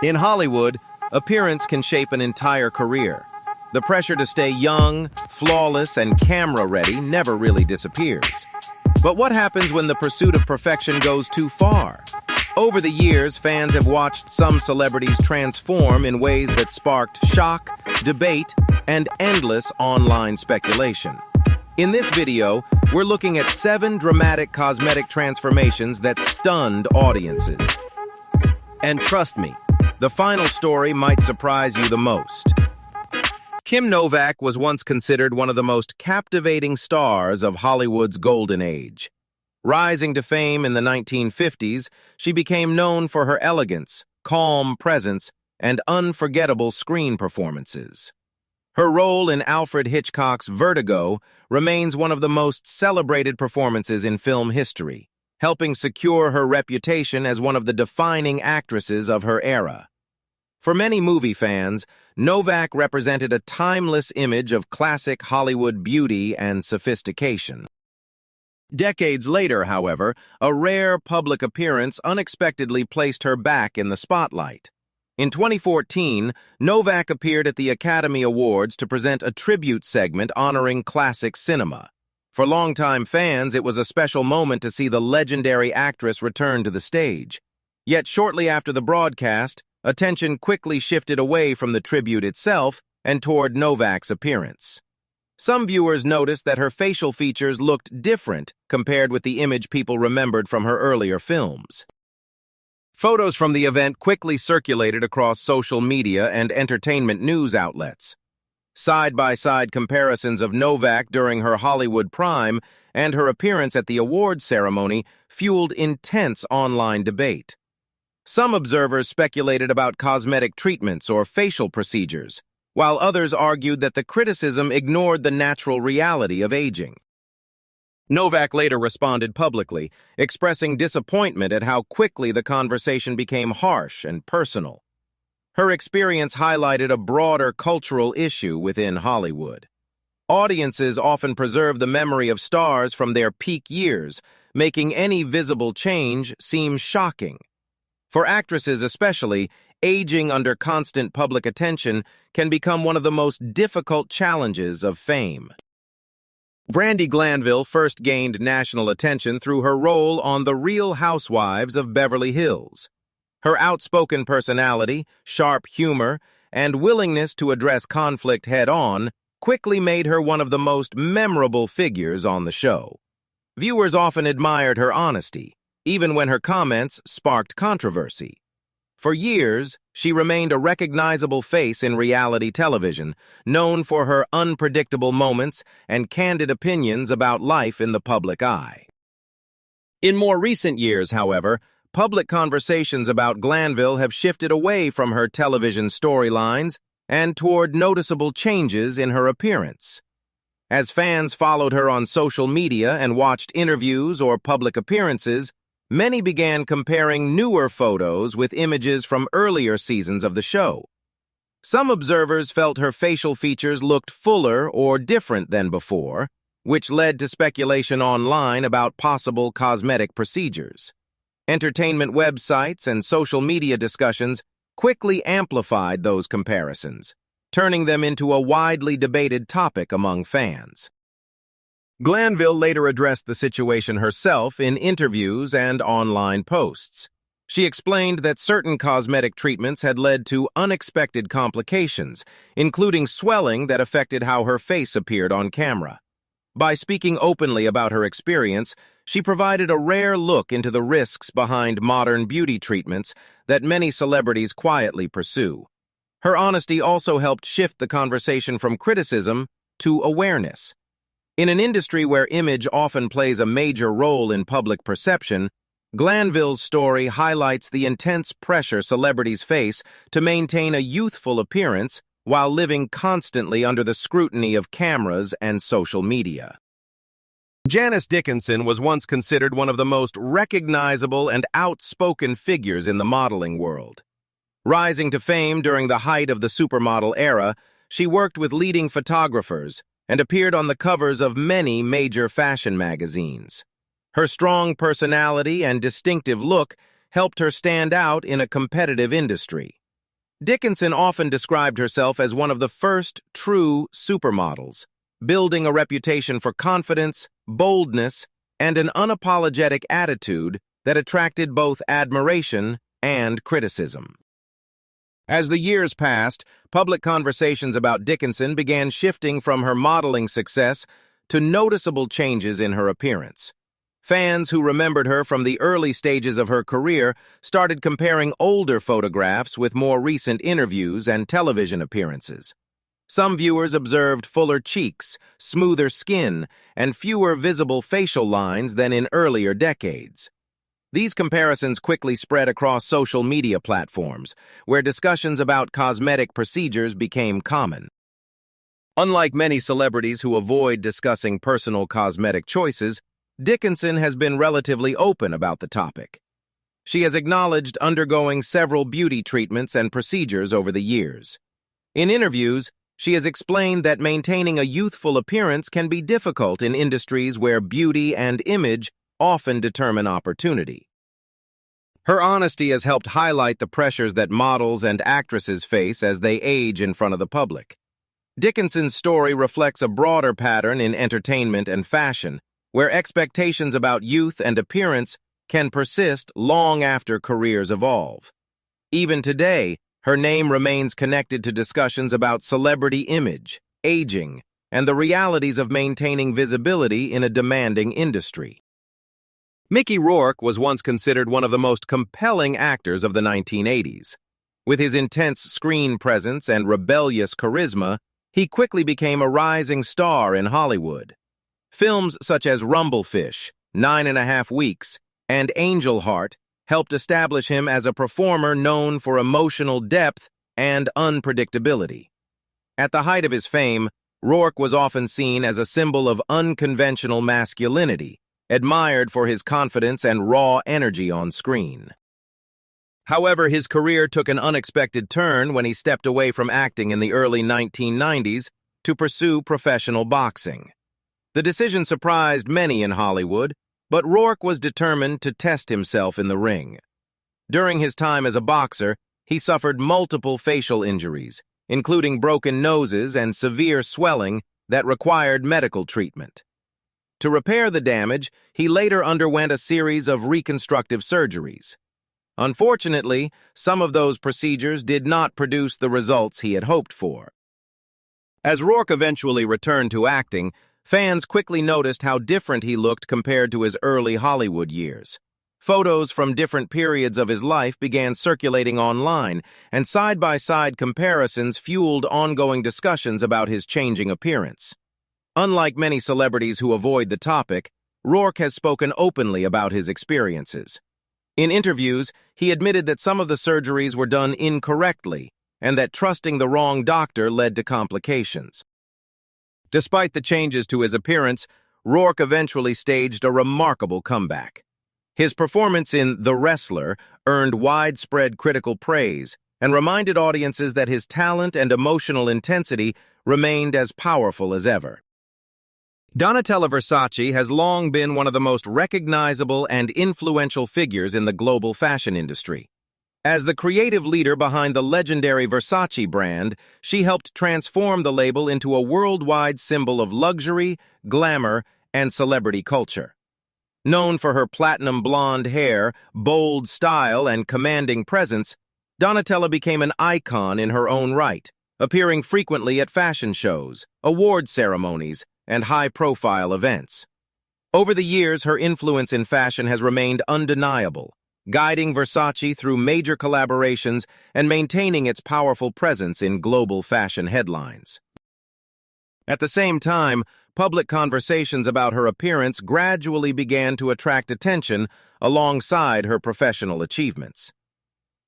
In Hollywood, appearance can shape an entire career. The pressure to stay young, flawless, and camera-ready never really disappears. But what happens when the pursuit of perfection goes too far? Over the years, fans have watched some celebrities transform in ways that sparked shock, debate, and endless online speculation. In this video, we're looking at 7 dramatic cosmetic transformations that stunned audiences. And trust me, the final story might surprise you the most. Kim Novak was once considered one of the most captivating stars of Hollywood's golden age. Rising to fame in the 1950s, she became known for her elegance, calm presence, and unforgettable screen performances. Her role in Alfred Hitchcock's Vertigo remains one of the most celebrated performances in film history, helping secure her reputation as one of the defining actresses of her era. For many movie fans, Novak represented a timeless image of classic Hollywood beauty and sophistication. Decades later, however, a rare public appearance unexpectedly placed her back in the spotlight. In 2014, Novak appeared at the Academy Awards to present a tribute segment honoring classic cinema. For longtime fans, it was a special moment to see the legendary actress return to the stage. Yet shortly after the broadcast, attention quickly shifted away from the tribute itself and toward Novak's appearance. Some viewers noticed that her facial features looked different compared with the image people remembered from her earlier films. Photos from the event quickly circulated across social media and entertainment news outlets. Side-by-side comparisons of Novak during her Hollywood prime and her appearance at the awards ceremony fueled intense online debate. Some observers speculated about cosmetic treatments or facial procedures, while others argued that the criticism ignored the natural reality of aging. Novak later responded publicly, expressing disappointment at how quickly the conversation became harsh and personal. Her experience highlighted a broader cultural issue within Hollywood. Audiences often preserve the memory of stars from their peak years, making any visible change seem shocking. For actresses especially, aging under constant public attention can become one of the most difficult challenges of fame. Brandi Glanville first gained national attention through her role on The Real Housewives of Beverly Hills. Her outspoken personality, sharp humor, and willingness to address conflict head-on quickly made her one of the most memorable figures on the show. Viewers often admired her honesty, even when her comments sparked controversy. For years, she remained a recognizable face in reality television, known for her unpredictable moments and candid opinions about life in the public eye. In more recent years, however, public conversations about Glanville have shifted away from her television storylines and toward noticeable changes in her appearance. As fans followed her on social media and watched interviews or public appearances, many began comparing newer photos with images from earlier seasons of the show. Some observers felt her facial features looked fuller or different than before, which led to speculation online about possible cosmetic procedures. Entertainment websites and social media discussions quickly amplified those comparisons, turning them into a widely debated topic among fans. Glanville later addressed the situation herself in interviews and online posts. She explained that certain cosmetic treatments had led to unexpected complications, including swelling that affected how her face appeared on camera. By speaking openly about her experience, she provided a rare look into the risks behind modern beauty treatments that many celebrities quietly pursue. Her honesty also helped shift the conversation from criticism to awareness. In an industry where image often plays a major role in public perception, Glanville's story highlights the intense pressure celebrities face to maintain a youthful appearance while living constantly under the scrutiny of cameras and social media. Janice Dickinson was once considered one of the most recognizable and outspoken figures in the modeling world. Rising to fame during the height of the supermodel era, she worked with leading photographers and appeared on the covers of many major fashion magazines. Her strong personality and distinctive look helped her stand out in a competitive industry. Dickinson often described herself as one of the first true supermodels, building a reputation for confidence, boldness, and an unapologetic attitude that attracted both admiration and criticism. As the years passed, public conversations about Dickinson began shifting from her modeling success to noticeable changes in her appearance. Fans who remembered her from the early stages of her career started comparing older photographs with more recent interviews and television appearances. Some viewers observed fuller cheeks, smoother skin, and fewer visible facial lines than in earlier decades. These comparisons quickly spread across social media platforms, where discussions about cosmetic procedures became common. Unlike many celebrities who avoid discussing personal cosmetic choices, Dickinson has been relatively open about the topic. She has acknowledged undergoing several beauty treatments and procedures over the years. In interviews, she has explained that maintaining a youthful appearance can be difficult in industries where beauty and image often determine opportunity. Her honesty has helped highlight the pressures that models and actresses face as they age in front of the public. Dickinson's story reflects a broader pattern in entertainment and fashion, where expectations about youth and appearance can persist long after careers evolve. Even today, her name remains connected to discussions about celebrity image, aging, and the realities of maintaining visibility in a demanding industry. Mickey Rourke was once considered one of the most compelling actors of the 1980s. With his intense screen presence and rebellious charisma, he quickly became a rising star in Hollywood. Films such as Rumblefish, 9½ Weeks, and Angel Heart helped establish him as a performer known for emotional depth and unpredictability. At the height of his fame, Rourke was often seen as a symbol of unconventional masculinity, admired for his confidence and raw energy on screen. However, his career took an unexpected turn when he stepped away from acting in the early 1990s to pursue professional boxing. The decision surprised many in Hollywood, but Rourke was determined to test himself in the ring. During his time as a boxer, he suffered multiple facial injuries, including broken noses and severe swelling that required medical treatment. To repair the damage, he later underwent a series of reconstructive surgeries. Unfortunately, some of those procedures did not produce the results he had hoped for. As Rourke eventually returned to acting, fans quickly noticed how different he looked compared to his early Hollywood years. Photos from different periods of his life began circulating online, and side-by-side comparisons fueled ongoing discussions about his changing appearance. Unlike many celebrities who avoid the topic, Rourke has spoken openly about his experiences. In interviews, he admitted that some of the surgeries were done incorrectly and that trusting the wrong doctor led to complications. Despite the changes to his appearance, Rourke eventually staged a remarkable comeback. His performance in The Wrestler earned widespread critical praise and reminded audiences that his talent and emotional intensity remained as powerful as ever. Donatella Versace has long been one of the most recognizable and influential figures in the global fashion industry. As the creative leader behind the legendary Versace brand, she helped transform the label into a worldwide symbol of luxury, glamour, and celebrity culture. Known for her platinum blonde hair, bold style, and commanding presence, Donatella became an icon in her own right, appearing frequently at fashion shows, award ceremonies, and high-profile events. Over the years, her influence in fashion has remained undeniable, guiding Versace through major collaborations and maintaining its powerful presence in global fashion headlines. At the same time, public conversations about her appearance gradually began to attract attention alongside her professional achievements.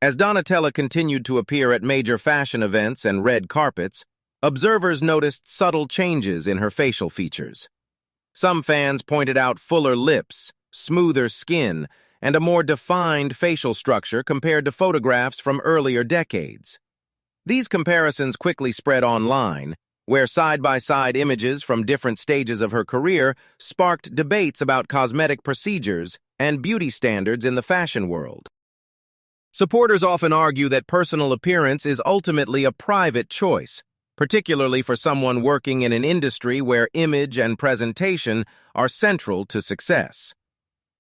As Donatella continued to appear at major fashion events and red carpets, observers noticed subtle changes in her facial features. Some fans pointed out fuller lips, smoother skin, and a more defined facial structure compared to photographs from earlier decades. These comparisons quickly spread online, where side-by-side images from different stages of her career sparked debates about cosmetic procedures and beauty standards in the fashion world. Supporters often argue that personal appearance is ultimately a private choice, particularly for someone working in an industry where image and presentation are central to success.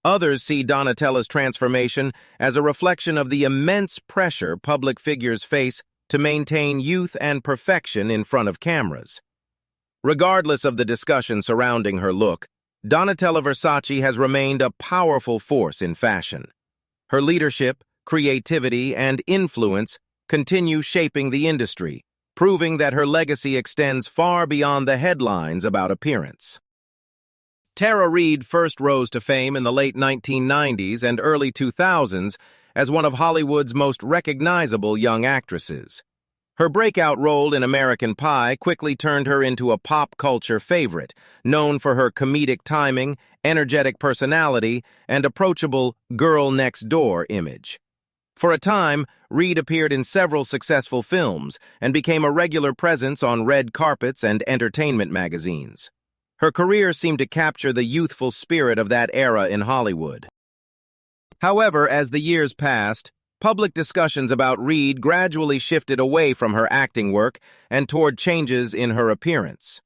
Others see Donatella's transformation as a reflection of the immense pressure public figures face to maintain youth and perfection in front of cameras. Regardless of the discussion surrounding her look, Donatella Versace has remained a powerful force in fashion. Her leadership, creativity, and influence continue shaping the industry, proving that her legacy extends far beyond the headlines about appearance. Tara Reid first rose to fame in the late 1990s and early 2000s as one of Hollywood's most recognizable young actresses. Her breakout role in American Pie quickly turned her into a pop culture favorite, known for her comedic timing, energetic personality, and approachable girl next door image. For a time, Reid appeared in several successful films and became a regular presence on red carpets and entertainment magazines. Her career seemed to capture the youthful spirit of that era in Hollywood. However, as the years passed, public discussions about Reid gradually shifted away from her acting work and toward changes in her appearance.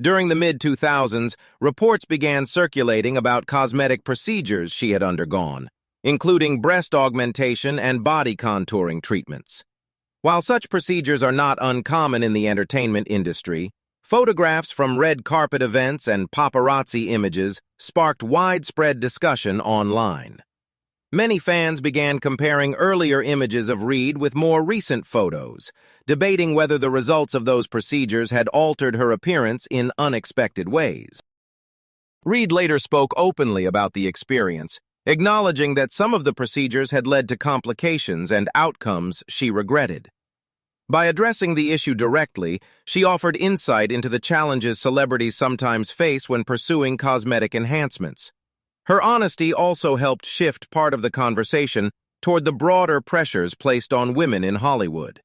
During the mid-2000s, reports began circulating about cosmetic procedures she had undergone, including breast augmentation and body contouring treatments. While such procedures are not uncommon in the entertainment industry, photographs from red carpet events and paparazzi images sparked widespread discussion online. Many fans began comparing earlier images of Reid with more recent photos, debating whether the results of those procedures had altered her appearance in unexpected ways. Reid later spoke openly about the experience, acknowledging that some of the procedures had led to complications and outcomes she regretted. By addressing the issue directly, she offered insight into the challenges celebrities sometimes face when pursuing cosmetic enhancements. Her honesty also helped shift part of the conversation toward the broader pressures placed on women in Hollywood.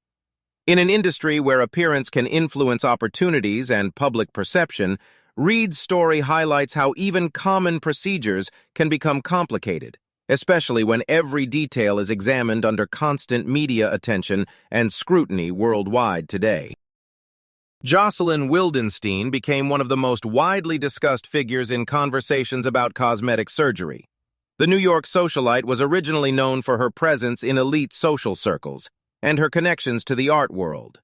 In an industry where appearance can influence opportunities and public perception, Reid's story highlights how even common procedures can become complicated, especially when every detail is examined under constant media attention and scrutiny worldwide today. Jocelyn Wildenstein became one of the most widely discussed figures in conversations about cosmetic surgery. The New York socialite was originally known for her presence in elite social circles and her connections to the art world.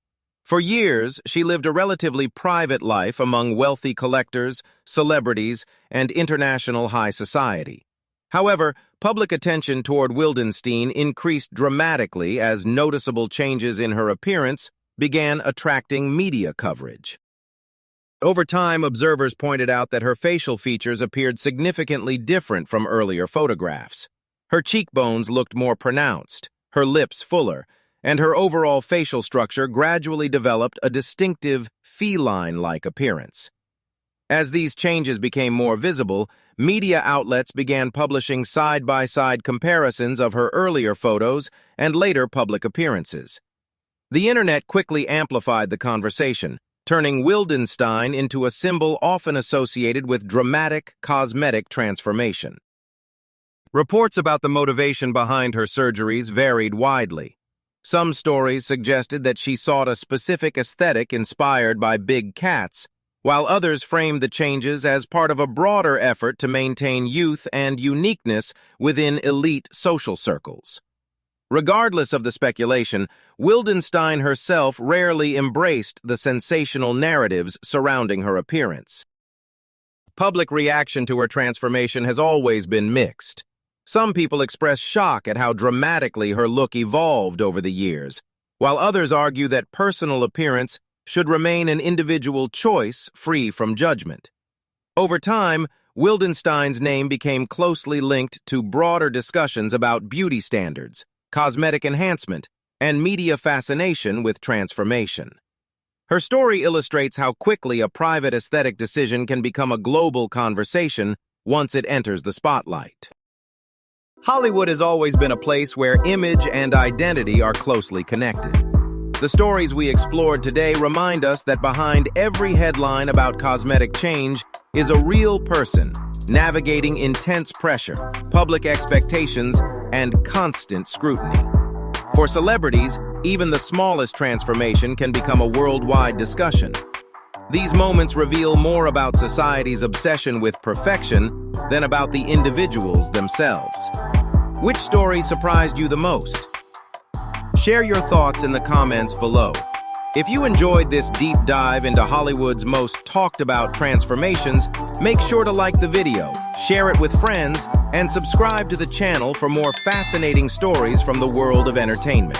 For years, she lived a relatively private life among wealthy collectors, celebrities, and international high society. However, public attention toward Wildenstein increased dramatically as noticeable changes in her appearance began attracting media coverage. Over time, observers pointed out that her facial features appeared significantly different from earlier photographs. Her cheekbones looked more pronounced, her lips fuller, and her overall facial structure gradually developed a distinctive feline-like appearance. As these changes became more visible, media outlets began publishing side-by-side comparisons of her earlier photos and later public appearances. The internet quickly amplified the conversation, turning Wildenstein into a symbol often associated with dramatic cosmetic transformation. Reports about the motivation behind her surgeries varied widely. Some stories suggested that she sought a specific aesthetic inspired by big cats, while others framed the changes as part of a broader effort to maintain youth and uniqueness within elite social circles. Regardless of the speculation, Wildenstein herself rarely embraced the sensational narratives surrounding her appearance. Public reaction to her transformation has always been mixed. Some people express shock at how dramatically her look evolved over the years, while others argue that personal appearance should remain an individual choice free from judgment. Over time, Wildenstein's name became closely linked to broader discussions about beauty standards, cosmetic enhancement, and media fascination with transformation. Her story illustrates how quickly a private aesthetic decision can become a global conversation once it enters the spotlight. Hollywood has always been a place where image and identity are closely connected. The stories we explored today remind us that behind every headline about cosmetic change is a real person navigating intense pressure, public expectations, and constant scrutiny. For celebrities, even the smallest transformation can become a worldwide discussion. These moments reveal more about society's obsession with perfection than about the individuals themselves. Which story surprised you the most? Share your thoughts in the comments below. If you enjoyed this deep dive into Hollywood's most talked about transformations, make sure to like the video, share it with friends, and subscribe to the channel for more fascinating stories from the world of entertainment.